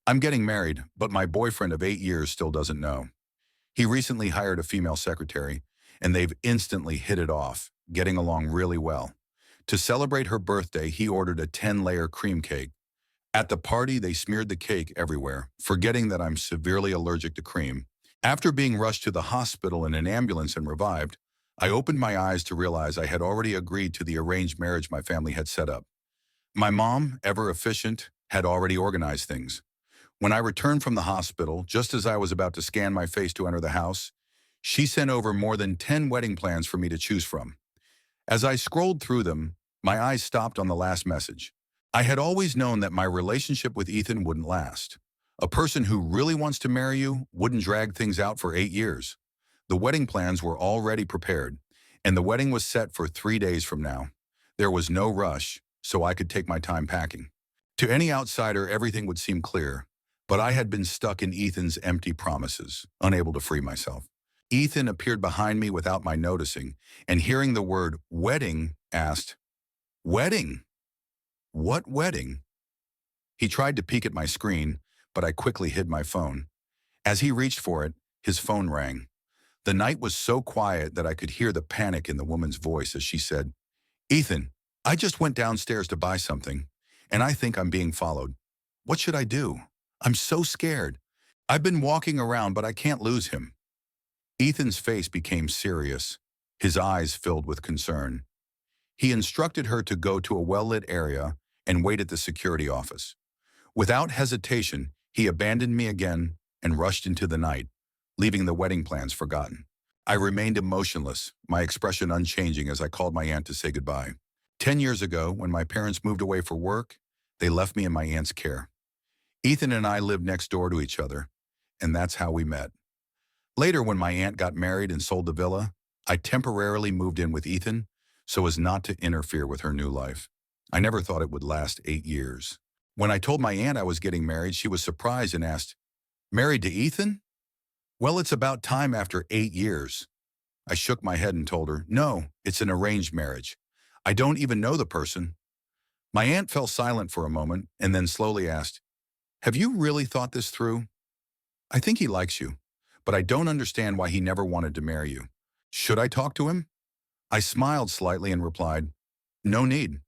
I'm getting married, but my boyfriend of 8 years still doesn't know. He recently hired a female secretary, and they've instantly hit it off, getting along really well. To celebrate her birthday, he ordered a 10-layer cream cake. At the party, they smeared the cake everywhere, forgetting that I'm severely allergic to cream. After being rushed to the hospital in an ambulance and revived, I opened my eyes to realize I had already agreed to the arranged marriage my family had set up. My mom, ever efficient, had already organized things. When I returned from the hospital, just as I was about to scan my face to enter the house, she sent over more than 10 wedding plans for me to choose from. As I scrolled through them, my eyes stopped on the last message. I had always known that my relationship with Ethan wouldn't last. A person who really wants to marry you wouldn't drag things out for 8 years. The wedding plans were already prepared, and the wedding was set for 3 days from now. There was no rush, so I could take my time packing. To any outsider, everything would seem clear, but I had been stuck in Ethan's empty promises, unable to free myself. Ethan appeared behind me without my noticing, and hearing the word wedding, asked, "Wedding? What wedding?" He tried to peek at my screen, but I quickly hid my phone. As he reached for it, his phone rang. The night was so quiet that I could hear the panic in the woman's voice as she said, "Ethan, I just went downstairs to buy something, and I think I'm being followed. What should I do? I'm so scared. I've been walking around, but I can't lose him." Ethan's face became serious, his eyes filled with concern. He instructed her to go to a well-lit area and wait at the security office. Without hesitation, he abandoned me again and rushed into the night, leaving the wedding plans forgotten. I remained emotionless, my expression unchanging as I called my aunt to say goodbye. 10 years ago, when my parents moved away for work, they left me in my aunt's care. Ethan and I lived next door to each other, and that's how we met. Later, when my aunt got married and sold the villa, I temporarily moved in with Ethan so as not to interfere with her new life. I never thought it would last 8 years. When I told my aunt I was getting married, she was surprised and asked, "Married to Ethan? Well, it's about time after 8 years." I shook my head and told her, "No, it's an arranged marriage. I don't even know the person." My aunt fell silent for a moment and then slowly asked, "Have you really thought this through?" "I think he likes you, but I don't understand why he never wanted to marry you. Should I talk to him?" I smiled slightly and replied, "No need.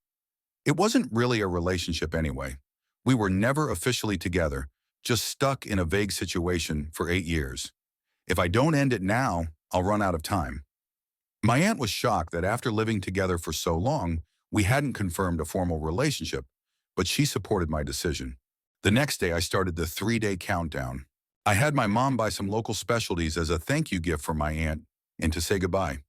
It wasn't really a relationship anyway. We were never officially together, just stuck in a vague situation for 8 years. If I don't end it now, I'll run out of time." My aunt was shocked that after living together for so long, we hadn't confirmed a formal relationship, but she supported my decision. The next day, I started the 3-day countdown. I had my mom buy some local specialties as a thank you gift for my aunt and to say goodbye.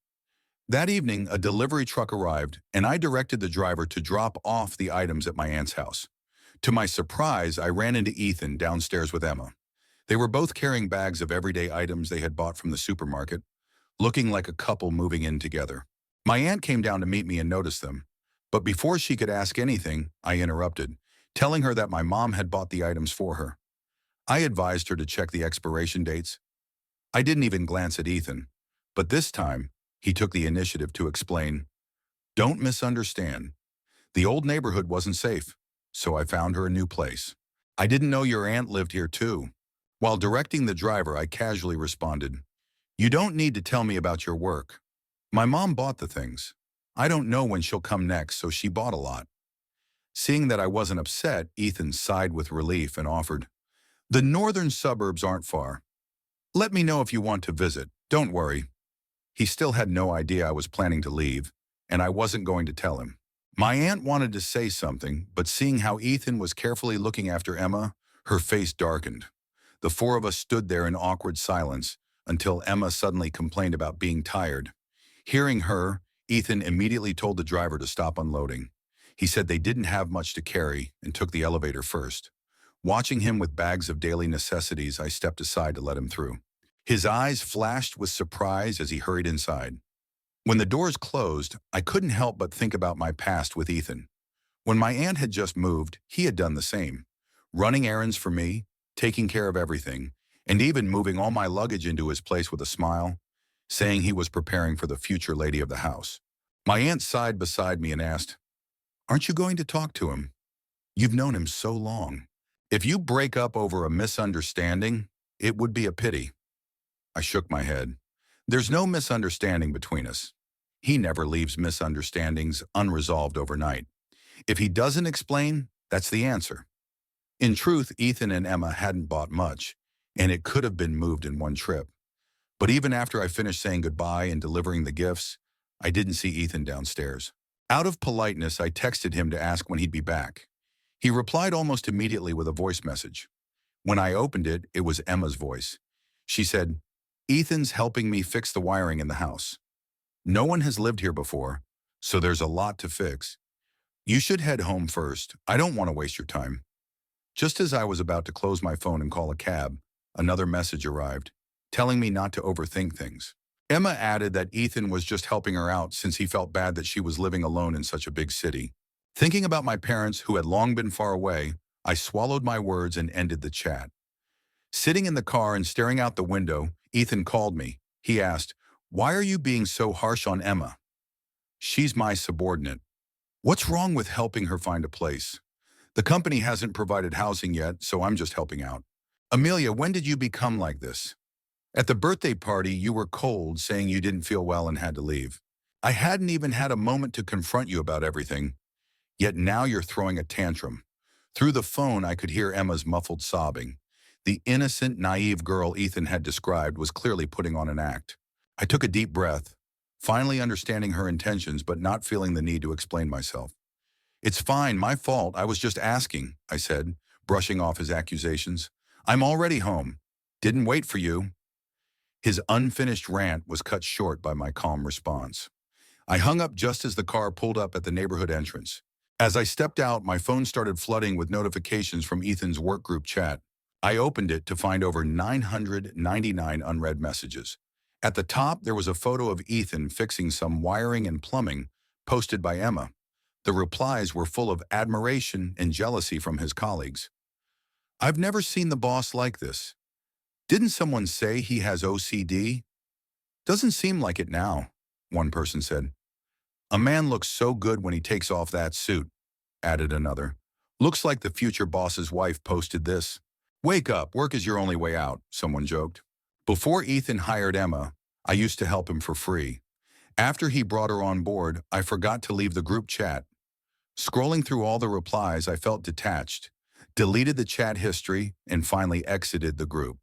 That evening, a delivery truck arrived, and I directed the driver to drop off the items at my aunt's house. To my surprise, I ran into Ethan downstairs with Emma. They were both carrying bags of everyday items they had bought from the supermarket, looking like a couple moving in together. My aunt came down to meet me and noticed them, but before she could ask anything, I interrupted, telling her that my mom had bought the items for her. I advised her to check the expiration dates. I didn't even glance at Ethan, but this time, he took the initiative to explain, "Don't misunderstand. The old neighborhood wasn't safe, so I found her a new place. I didn't know your aunt lived here too." While directing the driver, I casually responded, "You don't need to tell me about your work. My mom bought the things. I don't know when she'll come next, so she bought a lot." Seeing that I wasn't upset, Ethan sighed with relief and offered, "The northern suburbs aren't far. Let me know if you want to visit. Don't worry." He still had no idea I was planning to leave, and I wasn't going to tell him. My aunt wanted to say something, but seeing how Ethan was carefully looking after Emma, her face darkened. The four of us stood there in awkward silence until Emma suddenly complained about being tired. Hearing her, Ethan immediately told the driver to stop unloading. He said they didn't have much to carry and took the elevator first. Watching him with bags of daily necessities, I stepped aside to let him through. His eyes flashed with surprise as he hurried inside. When the doors closed, I couldn't help but think about my past with Ethan. When my aunt had just moved, he had done the same, running errands for me, taking care of everything, and even moving all my luggage into his place with a smile, saying he was preparing for the future lady of the house. My aunt sighed beside me and asked, "Aren't you going to talk to him? You've known him so long." If you break up over a misunderstanding, it would be a pity. I shook my head. There's no misunderstanding between us. He never leaves misunderstandings unresolved overnight. If he doesn't explain, that's the answer. In truth, Ethan and Emma hadn't bought much, and it could have been moved in one trip. But even after I finished saying goodbye and delivering the gifts, I didn't see Ethan downstairs. Out of politeness, I texted him to ask when he'd be back. He replied almost immediately with a voice message. When I opened it, it was Emma's voice. She said, "Ethan's helping me fix the wiring in the house. No one has lived here before, so there's a lot to fix. You should head home first. I don't want to waste your time." Just as I was about to close my phone and call a cab, another message arrived, telling me not to overthink things. Emma added that Ethan was just helping her out since he felt bad that she was living alone in such a big city. Thinking about my parents who had long been far away, I swallowed my words and ended the chat. Sitting in the car and staring out the window, Ethan called me. He asked, "Why are you being so harsh on Emma? She's my subordinate. What's wrong with helping her find a place? The company hasn't provided housing yet, so I'm just helping out. Amelia, when did you become like this? At the birthday party, you were cold, saying you didn't feel well and had to leave. I hadn't even had a moment to confront you about everything, yet now you're throwing a tantrum." Through the phone, I could hear Emma's muffled sobbing. The innocent, naive girl Ethan had described was clearly putting on an act. I took a deep breath, finally understanding her intentions but not feeling the need to explain myself. "It's fine, my fault, I was just asking," I said, brushing off his accusations. "I'm already home. Didn't wait for you." His unfinished rant was cut short by my calm response. I hung up just as the car pulled up at the neighborhood entrance. As I stepped out, my phone started flooding with notifications from Ethan's work group chat. I opened it to find over 999 unread messages. At the top, there was a photo of Ethan fixing some wiring and plumbing, posted by Emma. The replies were full of admiration and jealousy from his colleagues. "I've never seen the boss like this. Didn't someone say he has OCD? Doesn't seem like it now," one person said. "A man looks so good when he takes off that suit," added another. "Looks like the future boss's wife posted this." "Wake up, work is your only way out," someone joked. Before Ethan hired Emma, I used to help him for free. After he brought her on board, I forgot to leave the group chat. Scrolling through all the replies, I felt detached, deleted the chat history, and finally exited the group.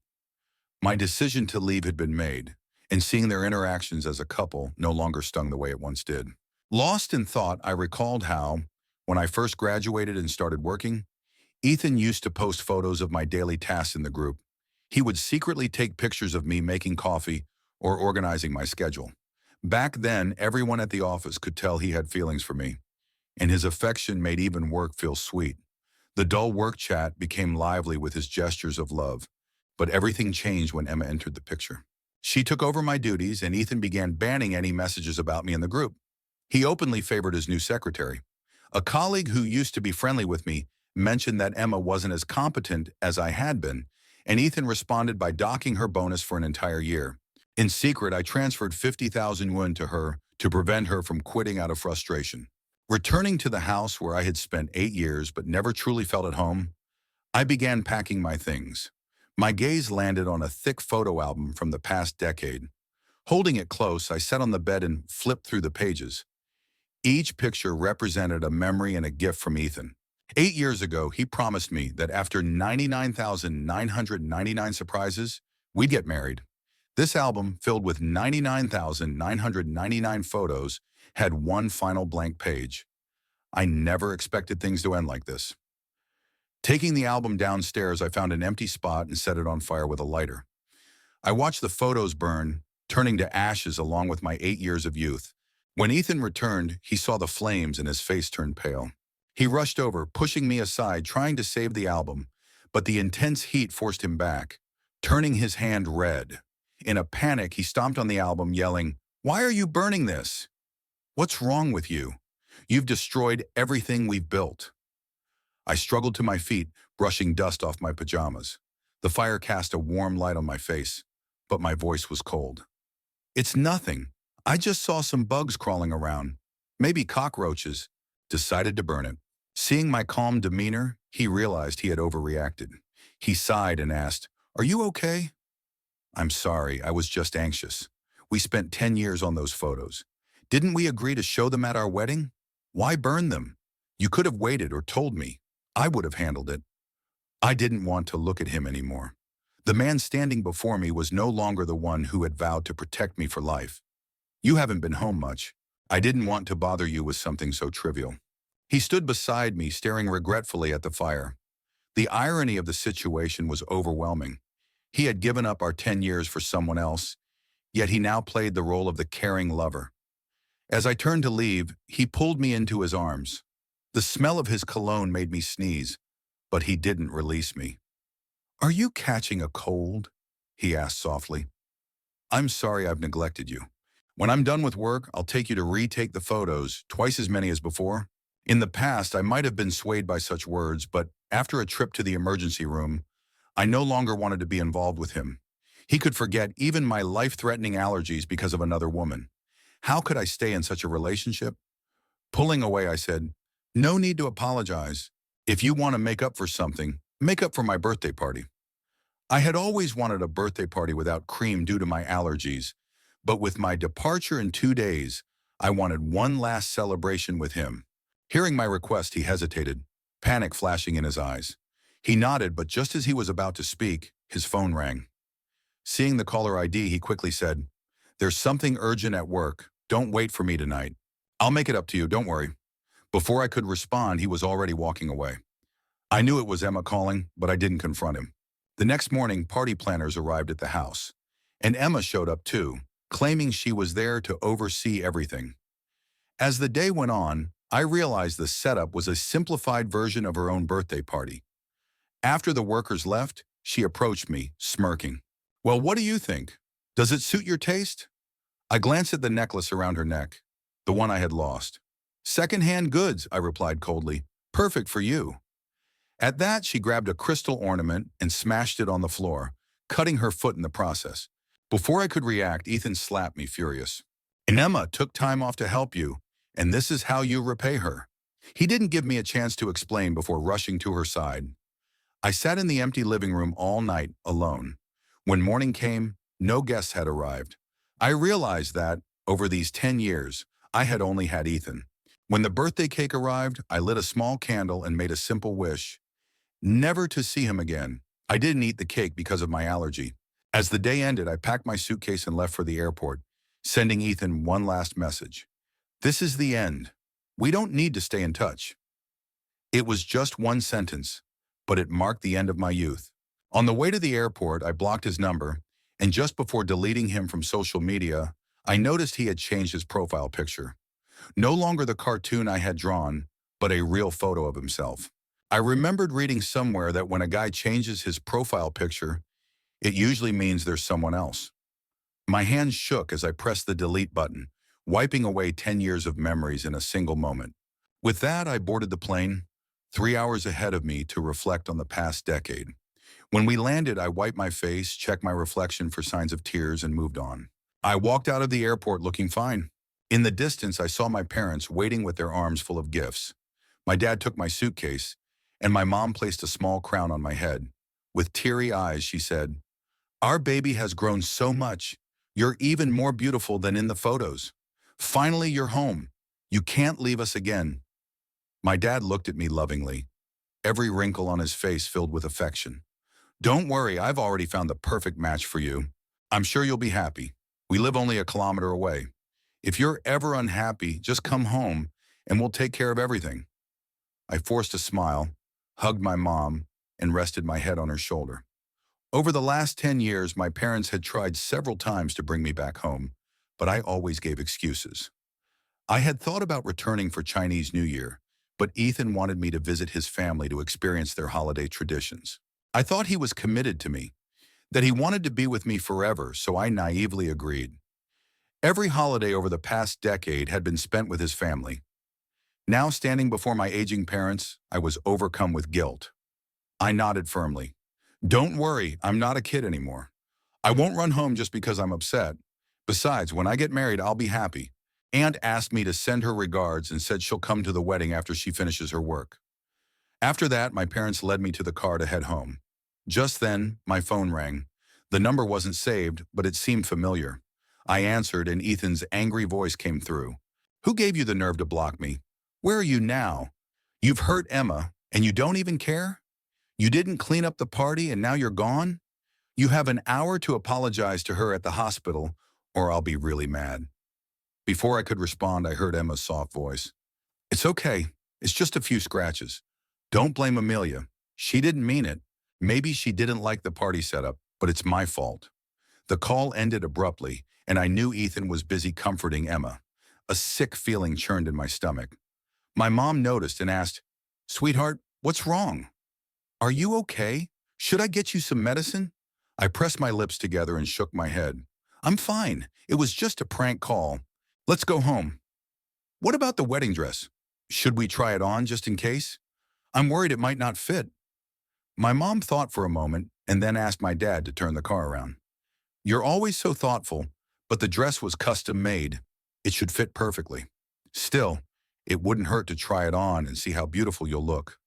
My decision to leave had been made, and seeing their interactions as a couple no longer stung the way it once did. Lost in thought, I recalled how, when I first graduated and started working, Ethan used to post photos of my daily tasks in the group. He would secretly take pictures of me making coffee or organizing my schedule. Back then, everyone at the office could tell he had feelings for me, and his affection made even work feel sweet. The dull work chat became lively with his gestures of love, but everything changed when Emma entered the picture. She took over my duties, and Ethan began banning any messages about me in the group. He openly favored his new secretary. A colleague who used to be friendly with me mentioned that Emma wasn't as competent as I had been, and Ethan responded by docking her bonus for an entire year. In secret, I transferred 50,000 won to her to prevent her from quitting out of frustration. Returning to the house where I had spent 8 years but never truly felt at home, I began packing my things. My gaze landed on a thick photo album from the past decade. Holding it close, I sat on the bed and flipped through the pages. Each picture represented a memory and a gift from Ethan. 8 years ago, he promised me that after 99,999 surprises, we'd get married. This album, filled with 99,999 photos, had one final blank page. I never expected things to end like this. Taking the album downstairs, I found an empty spot and set it on fire with a lighter. I watched the photos burn, turning to ashes along with my 8 years of youth. When Ethan returned, he saw the flames and his face turned pale. He rushed over, pushing me aside, trying to save the album, but the intense heat forced him back, turning his hand red. In a panic, he stomped on the album, yelling, "Why are you burning this? What's wrong with you? You've destroyed everything we've built." I struggled to my feet, brushing dust off my pajamas. The fire cast a warm light on my face, but my voice was cold. "It's nothing. I just saw some bugs crawling around, maybe cockroaches. Decided to burn it." Seeing my calm demeanor, He realized he had overreacted. He sighed and asked, "Are you okay?" "I'm sorry, I was just anxious. We spent 10 years on those photos. Didn't we agree to show them at our wedding? Why burn them? You could have waited or told me. I would have handled it." I didn't want to look at him anymore. The man standing before me was no longer the one who had vowed to protect me for life. "You haven't been home much. I didn't want to bother you with something so trivial." He stood beside me, staring regretfully at the fire. The irony of the situation was overwhelming. He had given up our 10 years for someone else, yet he now played the role of the caring lover. As I turned to leave, he pulled me into his arms. The smell of his cologne made me sneeze, but he didn't release me. "Are you catching a cold?" he asked softly. "I'm sorry I've neglected you. When I'm done with work, I'll take you to retake the photos, twice as many as before." In the past, I might have been swayed by such words, but after a trip to the emergency room, I no longer wanted to be involved with him. He could forget even my life-threatening allergies because of another woman. How could I stay in such a relationship? Pulling away, I said, "No need to apologize. If you want to make up for something, make up for my birthday party." I had always wanted a birthday party without cream due to my allergies, but with my departure in 2 days, I wanted one last celebration with him. Hearing my request, he hesitated, panic flashing in his eyes. He nodded, but just as he was about to speak, his phone rang. Seeing the caller ID, he quickly said, "There's something urgent at work. Don't wait for me tonight. I'll make it up to you, don't worry." Before I could respond, he was already walking away. I knew it was Emma calling, but I didn't confront him. The next morning, party planners arrived at the house, and Emma showed up too, claiming she was there to oversee everything. As the day went on, I realized the setup was a simplified version of her own birthday party. After the workers left, she approached me, smirking. "Well, what do you think? Does it suit your taste?" I glanced at the necklace around her neck, the one I had lost. "Second-hand goods," I replied coldly. "Perfect for you." At that, she grabbed a crystal ornament and smashed it on the floor, cutting her foot in the process. Before I could react, Ethan slapped me, furious. "And Emma took time off to help you, and this is how you repay her." He didn't give me a chance to explain before rushing to her side. I sat in the empty living room all night, alone. When morning came, no guests had arrived. I realized that, over these 10 years, I had only had Ethan. When the birthday cake arrived, I lit a small candle and made a simple wish: never to see him again. I didn't eat the cake because of my allergy. As the day ended, I packed my suitcase and left for the airport, sending Ethan one last message. "This is the end. We don't need to stay in touch." It was just one sentence, but it marked the end of my youth. On the way to the airport, I blocked his number, and just before deleting him from social media, I noticed he had changed his profile picture. No longer the cartoon I had drawn, but a real photo of himself. I remembered reading somewhere that when a guy changes his profile picture, it usually means there's someone else. My hands shook as I pressed the delete button, wiping away 10 years of memories in a single moment. With that, I boarded the plane, 3 hours ahead of me, to reflect on the past decade. When we landed, I wiped my face, checked my reflection for signs of tears, and moved on. I walked out of the airport looking fine. In the distance, I saw my parents waiting with their arms full of gifts. My dad took my suitcase, and my mom placed a small crown on my head. With teary eyes, she said, "Our baby has grown so much. You're even more beautiful than in the photos. Finally, you're home. You can't leave us again." My dad looked at me lovingly, every wrinkle on his face filled with affection. "Don't worry, I've already found the perfect match for you. I'm sure you'll be happy. We live only a kilometer away. If you're ever unhappy, just come home and we'll take care of everything." I forced a smile, hugged my mom, and rested my head on her shoulder. Over the last 10 years, my parents had tried several times to bring me back home, but I always gave excuses. I had thought about returning for Chinese New Year, but Ethan wanted me to visit his family to experience their holiday traditions. I thought he was committed to me, that he wanted to be with me forever, so I naively agreed. Every holiday over the past decade had been spent with his family. Now, standing before my aging parents, I was overcome with guilt. I nodded firmly. "Don't worry, I'm not a kid anymore. I won't run home just because I'm upset. Besides, when I get married, I'll be happy." Aunt asked me to send her regards and said she'll come to the wedding after she finishes her work. After that, my parents led me to the car to head home. Just then, my phone rang. The number wasn't saved, but it seemed familiar. I answered, and Ethan's angry voice came through. Who gave you the nerve to block me? Where are you now? You've hurt Emma, and you don't even care? You didn't clean up the party, and now you're gone? You have an hour to apologize to her at the hospital, or I'll be really mad. Before I could respond, I heard Emma's soft voice. It's okay. It's just a few scratches. Don't blame Amelia. She didn't mean it. Maybe she didn't like the party setup, but it's my fault. The call ended abruptly, and I knew Ethan was busy comforting Emma. A sick feeling churned in my stomach. My mom noticed and asked, Sweetheart, what's wrong? Are you okay? Should I get you some medicine? I pressed my lips together and shook my head. I'm fine. It was just a prank call. Let's go home. What about the wedding dress? Should we try it on just in case? I'm worried it might not fit. My mom thought for a moment and then asked my dad to turn the car around. You're always so thoughtful, but the dress was custom made. It should fit perfectly. Still, it wouldn't hurt to try it on and see how beautiful you'll look.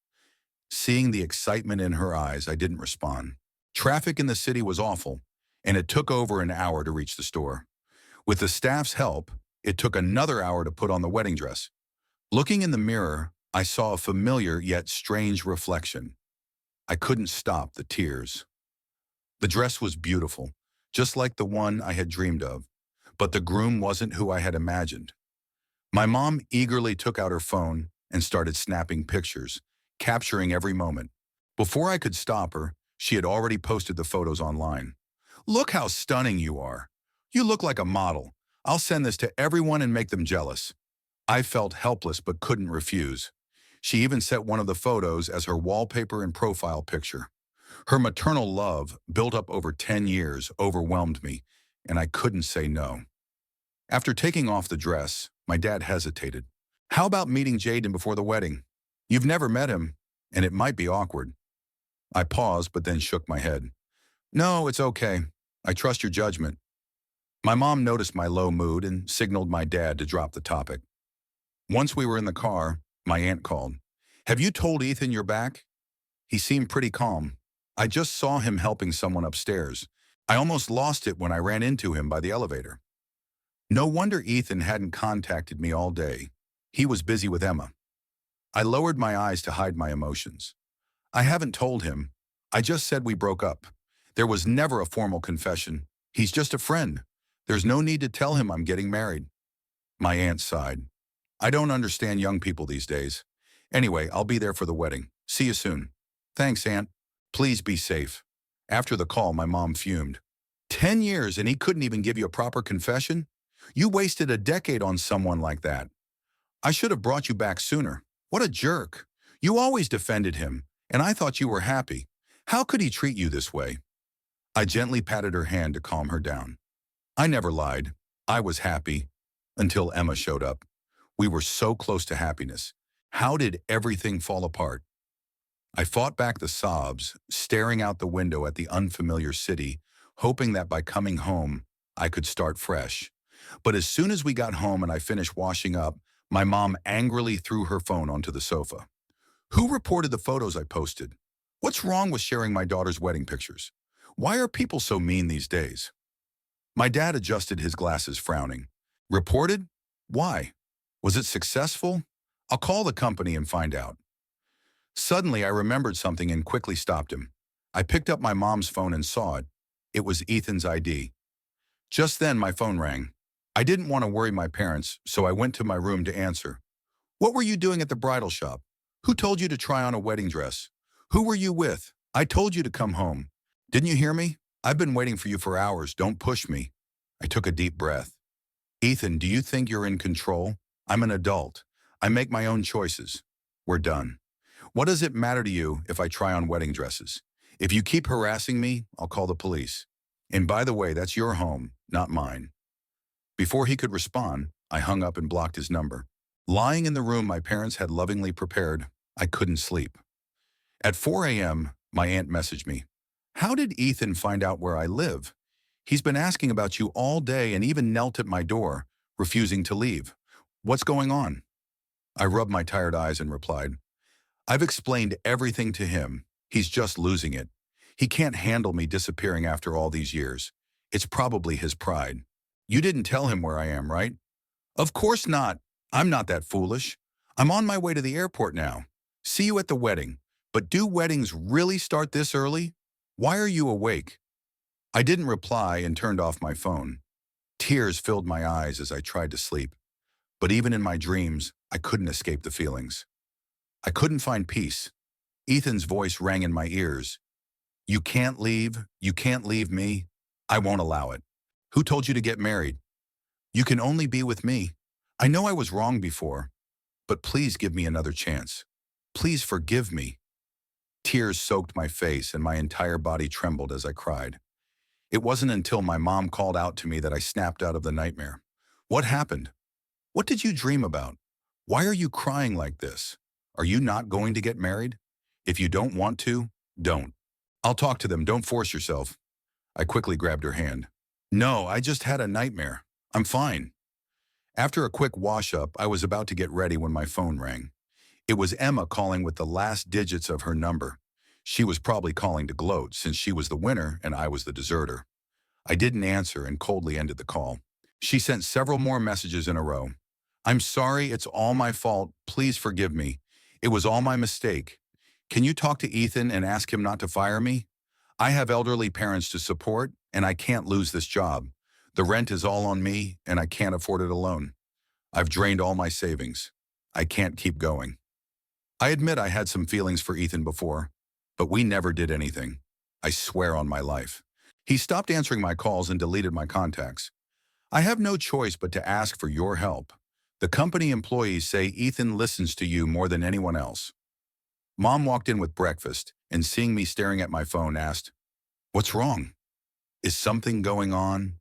Seeing the excitement in her eyes, I didn't respond. Traffic in the city was awful, and it took over an hour to reach the store. With the staff's help, it took another hour to put on the wedding dress. Looking in the mirror, I saw a familiar yet strange reflection. I couldn't stop the tears. The dress was beautiful, just like the one I had dreamed of, but the groom wasn't who I had imagined. My mom eagerly took out her phone and started snapping pictures, capturing every moment. Before I could stop her, she had already posted the photos online. Look how stunning you are. You look like a model. I'll send this to everyone and make them jealous. I felt helpless but couldn't refuse. She even set one of the photos as her wallpaper and profile picture. Her maternal love, built up over 10 years, overwhelmed me, and I couldn't say no. After taking off the dress, my dad hesitated. How about meeting Jaden before the wedding? You've never met him, and it might be awkward. I paused but then shook my head. No, it's okay. I trust your judgment. My mom noticed my low mood and signaled my dad to drop the topic. Once we were in the car, my aunt called. Have you told Ethan you're back? He seemed pretty calm. I just saw him helping someone upstairs. I almost lost it when I ran into him by the elevator. No wonder Ethan hadn't contacted me all day. He was busy with Emma. I lowered my eyes to hide my emotions. I haven't told him. I just said we broke up. There was never a formal confession. He's just a friend. There's no need to tell him I'm getting married. My aunt sighed. I don't understand young people these days. Anyway, I'll be there for the wedding. See you soon. Thanks, Aunt. Please be safe. After the call, my mom fumed. 10 years and he couldn't even give you a proper confession? You wasted a decade on someone like that. I should have brought you back sooner. What a jerk. You always defended him, and I thought you were happy. How could he treat you this way? I gently patted her hand to calm her down. I never lied. I was happy. Until Emma showed up. We were so close to happiness. How did everything fall apart? I fought back the sobs, staring out the window at the unfamiliar city, hoping that by coming home, I could start fresh. But as soon as we got home and I finished washing up, my mom angrily threw her phone onto the sofa. Who reported the photos I posted? What's wrong with sharing my daughter's wedding pictures? Why are people so mean these days? My dad adjusted his glasses, frowning. Reported? Why? Was it successful? I'll call the company and find out. Suddenly, I remembered something and quickly stopped him. I picked up my mom's phone and saw it. It was Ethan's ID. Just then, my phone rang. I didn't want to worry my parents, so I went to my room to answer. What were you doing at the bridal shop? Who told you to try on a wedding dress? Who were you with? I told you to come home. Didn't you hear me? I've been waiting for you for hours. Don't push me. I took a deep breath. Ethan, do you think you're in control? I'm an adult. I make my own choices. We're done. What does it matter to you if I try on wedding dresses? If you keep harassing me, I'll call the police. And by the way, that's your home, not mine. Before he could respond, I hung up and blocked his number. Lying in the room my parents had lovingly prepared, I couldn't sleep. At 4 a.m., my aunt messaged me. How did Ethan find out where I live? He's been asking about you all day and even knelt at my door, refusing to leave. What's going on? I rubbed my tired eyes and replied, I've explained everything to him. He's just losing it. He can't handle me disappearing after all these years. It's probably his pride. You didn't tell him where I am, right? Of course not. I'm not that foolish. I'm on my way to the airport now. See you at the wedding. But do weddings really start this early? Why are you awake? I didn't reply and turned off my phone. Tears filled my eyes as I tried to sleep. But even in my dreams, I couldn't escape the feelings. I couldn't find peace. Ethan's voice rang in my ears. You can't leave. You can't leave me. I won't allow it. Who told you to get married? You can only be with me. I know I was wrong before, but please give me another chance. Please forgive me. Tears soaked my face and my entire body trembled as I cried. It wasn't until my mom called out to me that I snapped out of the nightmare. What happened? What did you dream about? Why are you crying like this? Are you not going to get married? If you don't want to, don't. I'll talk to them. Don't force yourself. I quickly grabbed her hand. No, I just had a nightmare. I'm fine. After a quick wash-up, I was about to get ready when my phone rang. It was Emma calling with the last digits of her number. She was probably calling to gloat since she was the winner and I was the deserter. I didn't answer and coldly ended the call. She sent several more messages in a row. I'm sorry, it's all my fault. Please forgive me. It was all my mistake. Can you talk to Ethan and ask him not to fire me? I have elderly parents to support and I can't lose this job. The rent is all on me and I can't afford it alone. I've drained all my savings. I can't keep going. I admit I had some feelings for Ethan before, but we never did anything. I swear on my life. He stopped answering my calls and deleted my contacts. I have no choice but to ask for your help. The company employees say Ethan listens to you more than anyone else. Mom walked in with breakfast and seeing me staring at my phone asked, "What's wrong? Is something going on?"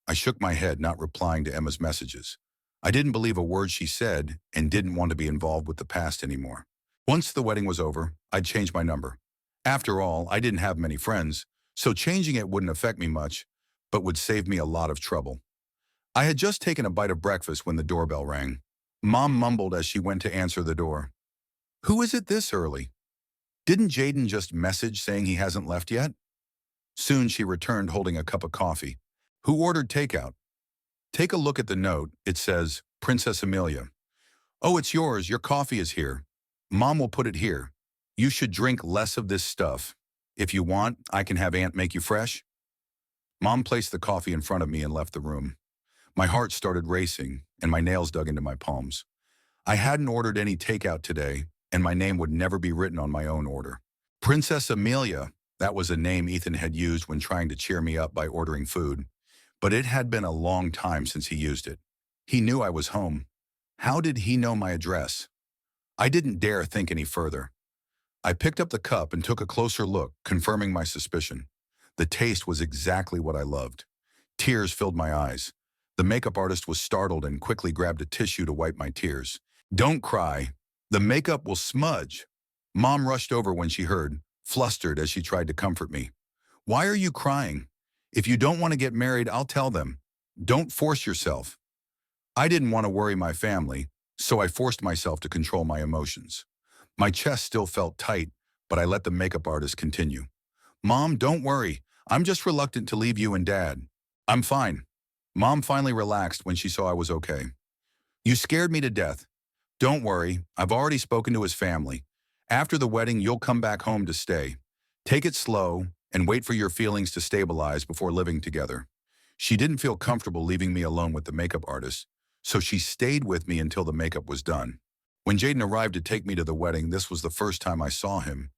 I shook my head, not replying to Emma's messages. I didn't believe a word she said and didn't want to be involved with the past anymore. Once the wedding was over, I'd change my number. After all, I didn't have many friends, so changing it wouldn't affect me much, but would save me a lot of trouble. I had just taken a bite of breakfast when the doorbell rang. Mom mumbled as she went to answer the door. Who is it this early? Didn't Jaden just message saying he hasn't left yet? Soon she returned holding a cup of coffee. Who ordered takeout? Take a look at the note. It says, Princess Amelia. Oh, it's yours. Your coffee is here. Mom will put it here. You should drink less of this stuff. If you want, I can have Aunt make you fresh. Mom placed the coffee in front of me and left the room. My heart started racing and my nails dug into my palms. I hadn't ordered any takeout today, and my name would never be written on my own order. Princess Amelia, that was a name Ethan had used when trying to cheer me up by ordering food, but it had been a long time since he used it. He knew I was home. How did he know my address? I didn't dare think any further. I picked up the cup and took a closer look, confirming my suspicion. The taste was exactly what I loved. Tears filled my eyes. The makeup artist was startled and quickly grabbed a tissue to wipe my tears. Don't cry. The makeup will smudge. Mom rushed over when she heard, flustered as she tried to comfort me. Why are you crying? If you don't want to get married, I'll tell them. Don't force yourself. I didn't want to worry my family, so I forced myself to control my emotions. My chest still felt tight, but I let the makeup artist continue. Mom, don't worry. I'm just reluctant to leave you and Dad. I'm fine. Mom finally relaxed when she saw I was okay. You scared me to death. Don't worry, I've already spoken to his family. After the wedding, you'll come back home to stay. Take it slow and wait for your feelings to stabilize before living together. She didn't feel comfortable leaving me alone with the makeup artist, so she stayed with me until the makeup was done. When Jaden arrived to take me to the wedding, this was the first time I saw him,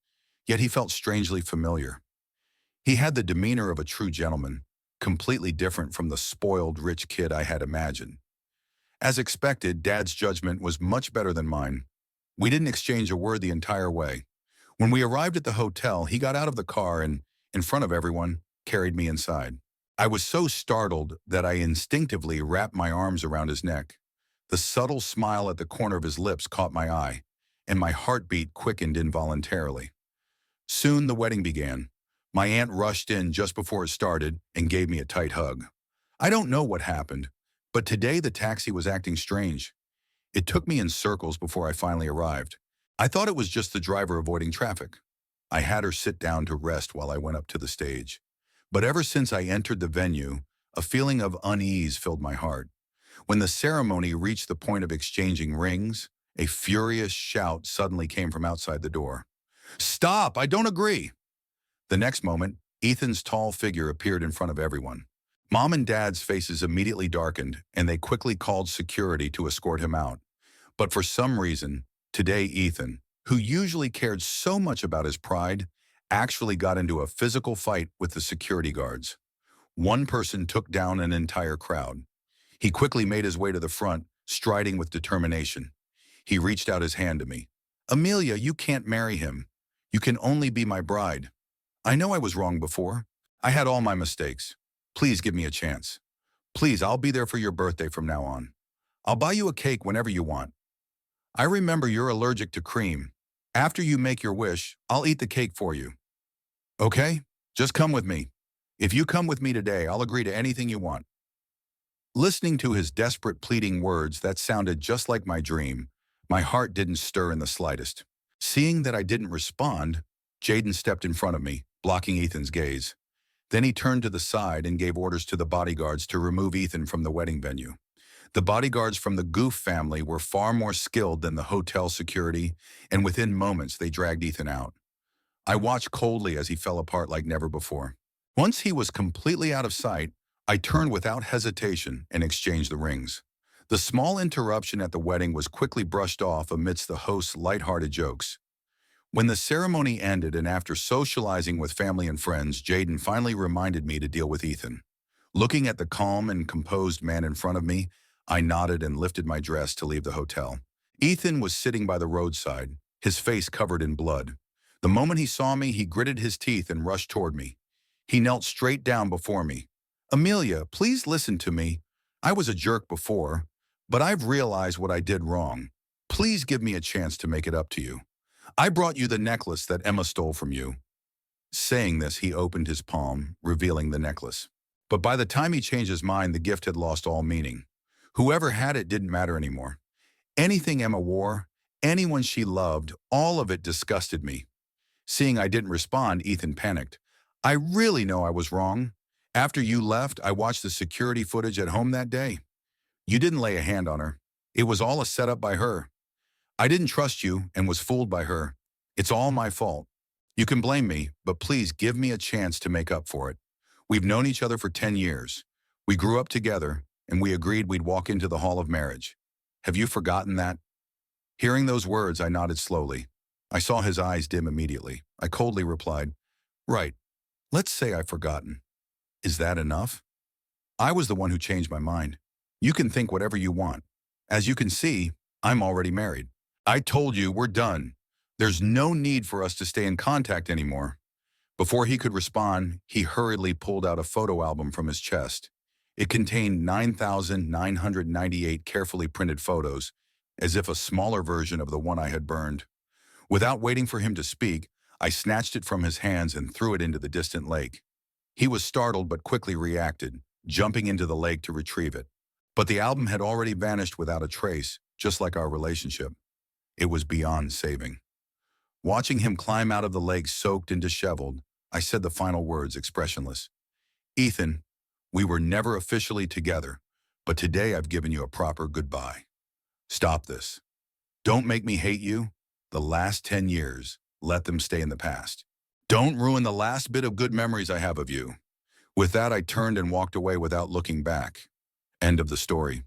yet he felt strangely familiar. He had the demeanor of a true gentleman, completely different from the spoiled rich kid I had imagined. As expected, Dad's judgment was much better than mine. We didn't exchange a word the entire way. When we arrived at the hotel, he got out of the car and, in front of everyone, carried me inside. I was so startled that I instinctively wrapped my arms around his neck. The subtle smile at the corner of his lips caught my eye, and my heartbeat quickened involuntarily. Soon the wedding began. My aunt rushed in just before it started and gave me a tight hug. I don't know what happened, but today the taxi was acting strange. It took me in circles before I finally arrived. I thought it was just the driver avoiding traffic. I had her sit down to rest while I went up to the stage. But ever since I entered the venue, a feeling of unease filled my heart. When the ceremony reached the point of exchanging rings, a furious shout suddenly came from outside the door. "Stop! I don't agree!" The next moment, Ethan's tall figure appeared in front of everyone. Mom and Dad's faces immediately darkened, and they quickly called security to escort him out. But for some reason, today Ethan, who usually cared so much about his pride, actually got into a physical fight with the security guards. One person took down an entire crowd. He quickly made his way to the front, striding with determination. He reached out his hand to me. "Amelia, you can't marry him. You can only be my bride. I know I was wrong before. I had all my mistakes. Please give me a chance. Please, I'll be there for your birthday from now on. I'll buy you a cake whenever you want. I remember you're allergic to cream. After you make your wish, I'll eat the cake for you. Okay? Just come with me. If you come with me today, I'll agree to anything you want." Listening to his desperate pleading words that sounded just like my dream, my heart didn't stir in the slightest. Seeing that I didn't respond, Jaden stepped in front of me, blocking Ethan's gaze. Then he turned to the side and gave orders to the bodyguards to remove Ethan from the wedding venue. The bodyguards from the Goof family were far more skilled than the hotel security, and within moments they dragged Ethan out. I watched coldly as he fell apart like never before. Once he was completely out of sight, I turned without hesitation and exchanged the rings. The small interruption at the wedding was quickly brushed off amidst the host's lighthearted jokes. When the ceremony ended and after socializing with family and friends, Jaden finally reminded me to deal with Ethan. Looking at the calm and composed man in front of me, I nodded and lifted my dress to leave the hotel. Ethan was sitting by the roadside, his face covered in blood. The moment he saw me, he gritted his teeth and rushed toward me. He knelt straight down before me. "Amelia, please listen to me. I was a jerk before, but I've realized what I did wrong. Please give me a chance to make it up to you. I brought you the necklace that Emma stole from you." Saying this, he opened his palm, revealing the necklace. But by the time he changed his mind, the gift had lost all meaning. Whoever had it didn't matter anymore. Anything Emma wore, anyone she loved, all of it disgusted me. Seeing I didn't respond, Ethan panicked. "I really know I was wrong. After you left, I watched the security footage at home that day. You didn't lay a hand on her. It was all a setup by her. I didn't trust you and was fooled by her. It's all my fault. You can blame me, but please give me a chance to make up for it. We've known each other for 10 years. We grew up together, and we agreed we'd walk into the hall of marriage. Have you forgotten that?" Hearing those words, I nodded slowly. I saw his eyes dim immediately. I coldly replied, "Right. Let's say I've forgotten. Is that enough? I was the one who changed my mind. You can think whatever you want. As you can see, I'm already married. I told you we're done. There's no need for us to stay in contact anymore." Before he could respond, he hurriedly pulled out a photo album from his chest. It contained 9,998 carefully printed photos, as if a smaller version of the one I had burned. Without waiting for him to speak, I snatched it from his hands and threw it into the distant lake. He was startled but quickly reacted, jumping into the lake to retrieve it. But the album had already vanished without a trace, just like our relationship. It was beyond saving. Watching him climb out of the lake soaked and disheveled, I said the final words expressionless. "Ethan, we were never officially together, but today I've given you a proper goodbye. Stop this. Don't make me hate you. The last 10 years, let them stay in the past. Don't ruin the last bit of good memories I have of you." With that, I turned and walked away without looking back. End of the story.